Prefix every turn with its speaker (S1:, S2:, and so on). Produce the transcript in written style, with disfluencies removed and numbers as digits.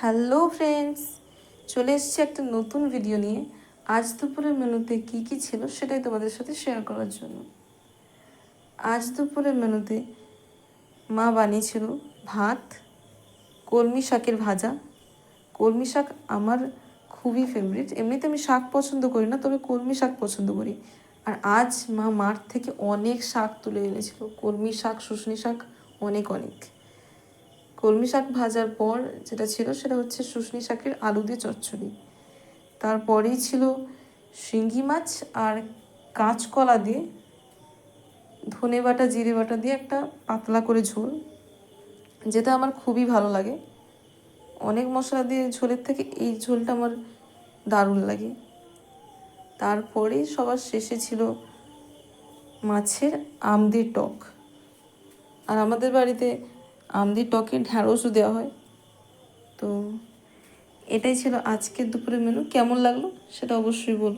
S1: Hello friends, চলে এসেছি একটা নতুন ভিডিও নিয়ে। আজ দুপুরের মেনুতে কি কি ছিল সেটাই তোমাদের সাথে শেয়ার করার জন্য। আজ দুপুরের মেনুতে মা বানিয়েছিল ভাত, কলমি শাকের ভাজা। কলমি শাক আমার খুবই ফেভারিট। এমনিতে আমি শাক পছন্দ করি না, তবে কলমি শাক পছন্দ করি। আর আজ মা মাঠ থেকে অনেক শাক তুলে এনেছিল, কলমি শাক, শুশনি শাক, অনেক অনেক। কলমি শাক ভাজার পর যেটা ছিল সেটা হচ্ছে শুশনি শাকের আলু দিয়ে চচ্চড়ি। তারপরেই ছিল শিঙ্গি মাছ আর কাঁচকলা দিয়ে ধনে বাটা জিরে বাটা দিয়ে একটা পাতলা করে ঝোল, যেটা আমার খুবই ভালো লাগে। অনেক মশলা দিয়ে ঝোলের থেকে এই ঝোলটা আমার দারুণ লাগে। তারপরে সবার শেষে ছিল মাছের আমদির টক। আর আমাদের বাড়িতে আমদির টকে ঢ্যাঁড়সও দেওয়া হয়। তো এটাই ছিল আজকের দুপুরের মেনু। কেমন লাগলো সেটা অবশ্যই বলো।